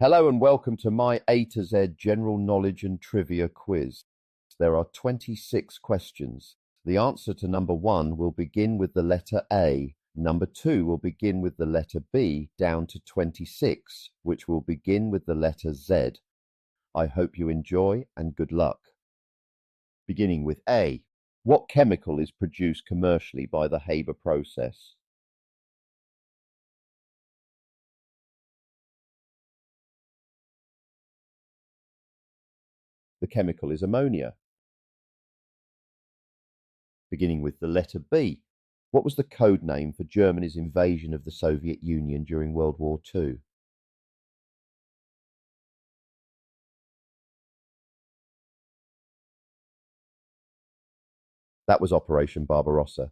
Hello and welcome to my A to Z general knowledge and trivia quiz. There are 26 questions. The answer to number 1 will begin with the letter A. Number 2 will begin with the letter B down to 26, which will begin with the letter Z. I hope you enjoy and good luck. Beginning with A. What chemical is produced commercially by the Haber process? The chemical is ammonia. Beginning with the letter B. What was the code name for Germany's invasion of the Soviet Union during World War II? That was Operation Barbarossa.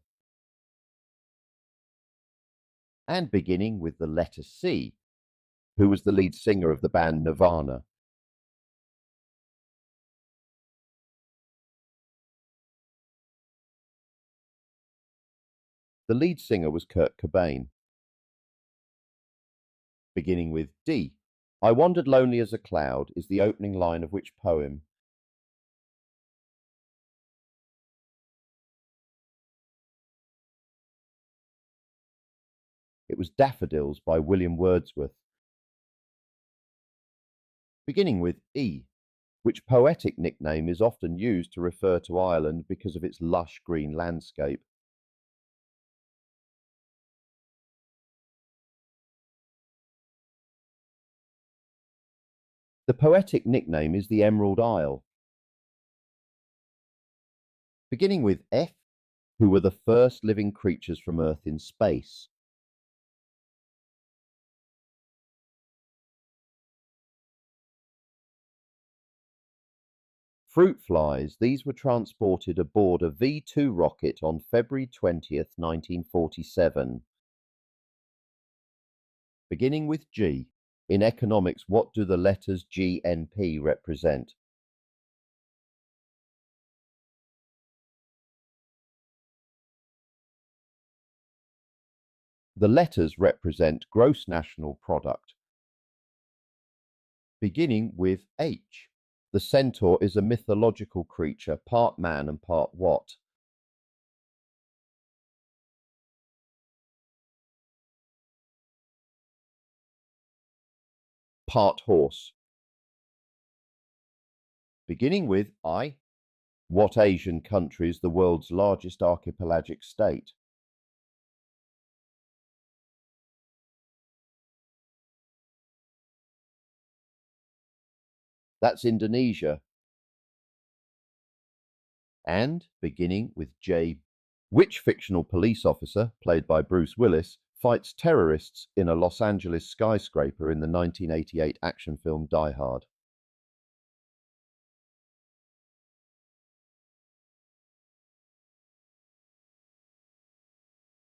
And beginning with the letter C. Who was the lead singer of the band Nirvana? The lead singer was Kurt Cobain. Beginning with D. I wandered lonely as a cloud is the opening line of which poem? It was Daffodils by William Wordsworth. Beginning with E. Which poetic nickname is often used to refer to Ireland because of its lush green landscape? The poetic nickname is the Emerald Isle. Beginning with F. Who were the first living creatures from Earth in space? Fruit flies. These were transported aboard a V-2 rocket on February 20th, 1947. Beginning with G. In economics, what do the letters G and P represent? The letters represent gross national product. Beginning with H. The centaur is a mythological creature, part man and part what? Part horse. Beginning with I. What Asian country is the world's largest archipelagic state? That's Indonesia. And, beginning with J. Which fictional police officer, played by Bruce Willis, fights terrorists in a Los Angeles skyscraper in the 1988 action film Die Hard?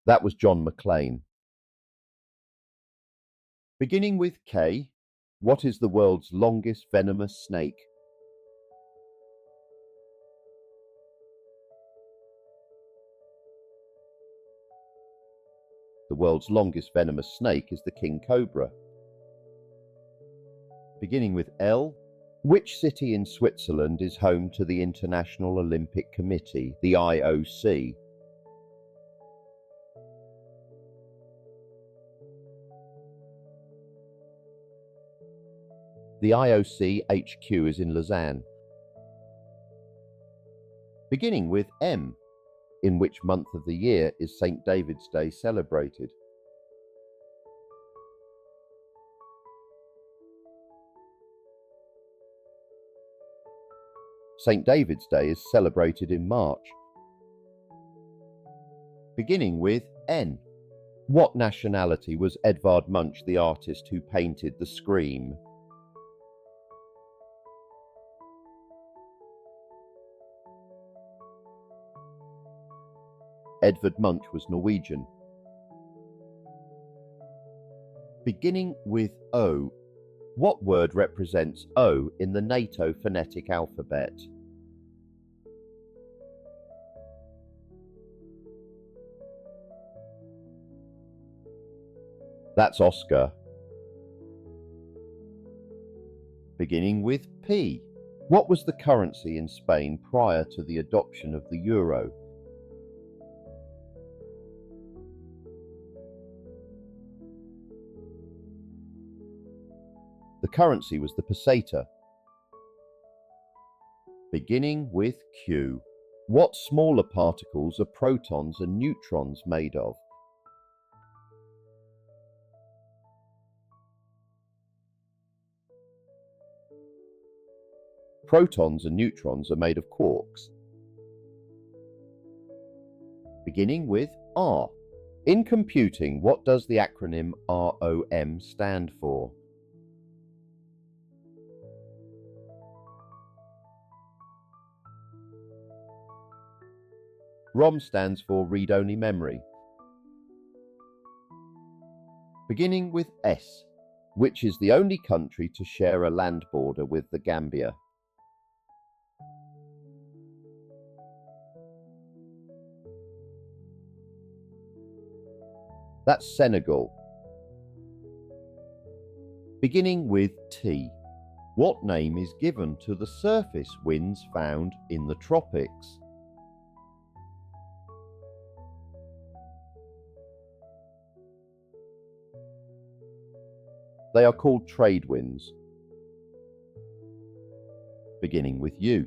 That was John McClane. Beginning with K. What is the world's longest venomous snake? The world's longest venomous snake is the king cobra. Beginning with L. Which city in Switzerland is home to the International Olympic Committee, the IOC? The IOC HQ is in Lausanne. Beginning with M. In which month of the year is St. David's Day celebrated? St. David's Day is celebrated in March. Beginning with N. What nationality was Edvard Munch the artist who painted The Scream? Edvard Munch was Norwegian. Beginning with O. What word represents O in the NATO phonetic alphabet? That's Oscar. beginning with P. What was the currency in Spain prior to the adoption of the euro? The currency was the peseta. Beginning with Q. What smaller particles are protons and neutrons made of? Protons and neutrons are made of quarks. Beginning with R. In computing, what does the acronym ROM stand for? ROM stands for read-only memory. Beginning with S. Which is the only country to share a land border with the Gambia? That's Senegal. Beginning with T. What name is given to the surface winds found in the tropics? They are called trade winds. Beginning with U,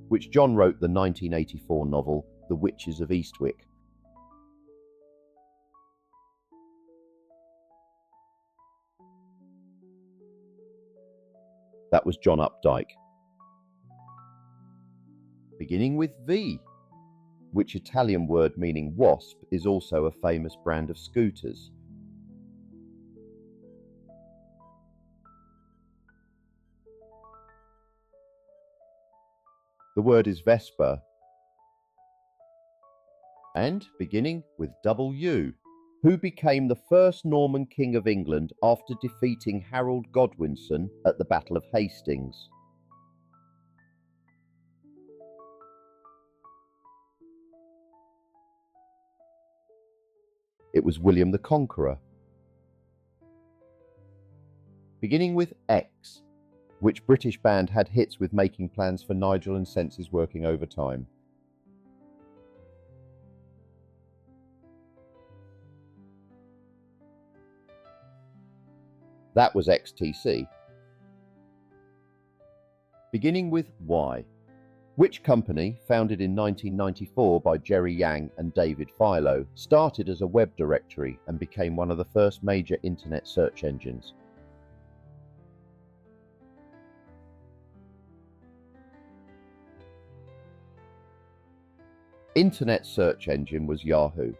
which John wrote the 1984 novel The Witches of Eastwick. That was John Updike. Beginning with V, which Italian word meaning wasp is also a famous brand of scooters. The word is Vespa. And beginning with W, who became the first Norman King of England after defeating Harold Godwinson at the Battle of Hastings? It was William the Conqueror. Beginning with X, which British band had hits with Making Plans for Nigel and Senses Working Overtime? That was XTC. Beginning with Y, which company, founded in 1994 by Jerry Yang and David Filo, started as a web directory and became one of the first major internet search engines? Internet search engine was Yahoo.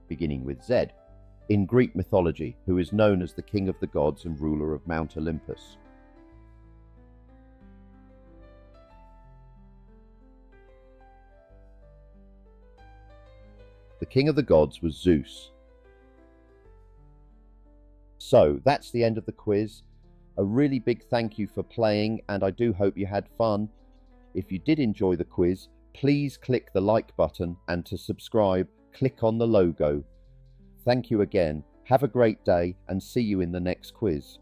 Beginning with Z, in Greek mythology, who is known as the king of the gods and ruler of Mount Olympus? The king of the gods was Zeus. So that's the end of the quiz. A really big thank you for playing, and I do hope you had fun. If you did enjoy the quiz, please click the like button, and to subscribe, click on the logo. Thank you again. Have a great day and see you in the next quiz.